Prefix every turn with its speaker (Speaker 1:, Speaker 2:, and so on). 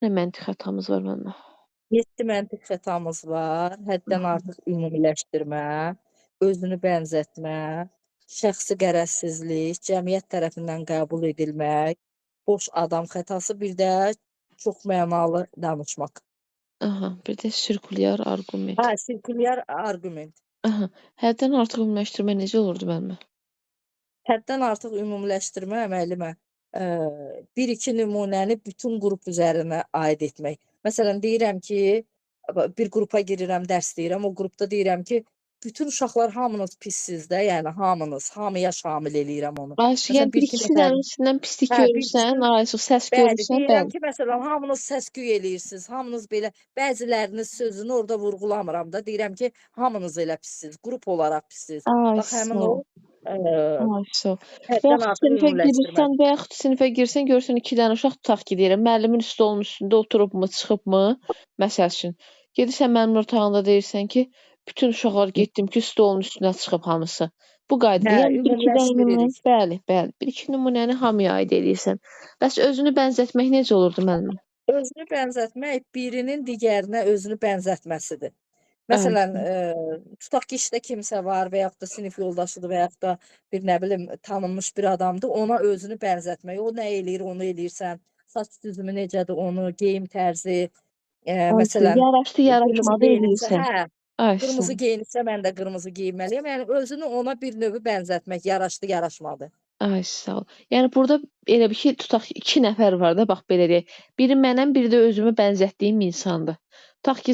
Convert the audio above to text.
Speaker 1: Nə məntiq xətamız var məndə?
Speaker 2: 7 məntiq xətamız var. Həddən artıq ümumiləşdirmə, özünü bənzətmə, şəxsi qərəzsizlik, cəmiyyət tərəfindən qəbul edilmək, boş adam xətası, bir də çox mənalı danışmaq.
Speaker 1: Aha, bir də sirkulyar arqument.
Speaker 2: Hə, sirkulyar arqument.
Speaker 1: Aha, həddən artıq ümumiləşdirmə necə olurdu məndə?
Speaker 2: Həddən artıq ümumiləşdirmə müəllimə, 1-2 nümunəni bütün qrup üzərinə aid etmək. Məsələn, deyirəm ki, bir qrupa girirəm, dərs deyirəm, o qrupda deyirəm ki, bütün uşaqlar hamınız pissiz də, yəni hamınız, hamıya şamil eləyirəm onu.
Speaker 1: Ayşə,
Speaker 2: Məsələn,
Speaker 1: yəni
Speaker 2: 1-2
Speaker 1: bir-ikisi
Speaker 2: nəfər
Speaker 1: dənəsindən pislik
Speaker 2: hə,
Speaker 1: görürsən,
Speaker 2: bir-ikisinin
Speaker 1: Ayşə, səs
Speaker 2: bəli,
Speaker 1: görürsən,
Speaker 2: deyirəm
Speaker 1: bəli.
Speaker 2: ki, məsələn, hamınız səs-küy eləyirsiniz, hamınız belə, bəziləriniz sözünü orada vurğulamıram da, deyirəm ki, hamınız elə pissiz, qrup olaraq pissiz.
Speaker 1: Ay,
Speaker 2: Bax, həmin
Speaker 1: sağ
Speaker 2: o,
Speaker 1: ol. Ay, sağ ol. Və
Speaker 2: həddən
Speaker 1: yaxud
Speaker 2: artıq ümumiləşdirmədir.
Speaker 1: sinifə girsən, görürsən 2 dənə uşaq tutaq ki, deyirəm, müəllimin stolunun üstündə oturubmu, çıxıbmı, məsəl üçün. Gedirsən mənim otağımda deyirsən ki, bütün uşaqlar getdim ki, stolun üstünə çıxıb hamısı. Bu qaydada.
Speaker 2: Hə,
Speaker 1: Yəni bir-iki dənə nümunə,
Speaker 2: ümumiləşdiririk.
Speaker 1: bəli, bəli. Bir-iki nümunəni hamıya aid eləyirsən. Bəs özünü bənzətmək necə olurdu müəllimə?
Speaker 2: Özünü bənzətmək birinin digərinə özünü bənzətməsidir.
Speaker 1: Ay,
Speaker 2: Məsələn, tutaq ki, işdə kimsə var və yaxud da sinif yoldaşıdır və yaxud da bir, nə bilim, tanınmış bir adamdır, ona özünü bənzətmək. O nə eləyir, onu eləyirsən. Saç düzümü necədir, onu, geyim tərzi,
Speaker 1: Ayşə,
Speaker 2: məsələn,
Speaker 1: yaraşdı,
Speaker 2: qırmızı
Speaker 1: yaraşmadı
Speaker 2: geyinibsə,
Speaker 1: eləyirsən.
Speaker 2: hə,
Speaker 1: Ayşə.
Speaker 2: qırmızı geyinibsə mən də qırmızı geyinməliyəm. Yəni özünü ona bir növ bənzətmək, yaraşdı, yaraşmadı.
Speaker 1: Ay, sağ ol. Yəni burada elə bir ki, tutaq ki, 2 nəfər var da, bax belə deyək. Biri mənəm, biri də özümü bənzətdiyim insandır. Tutaq ki,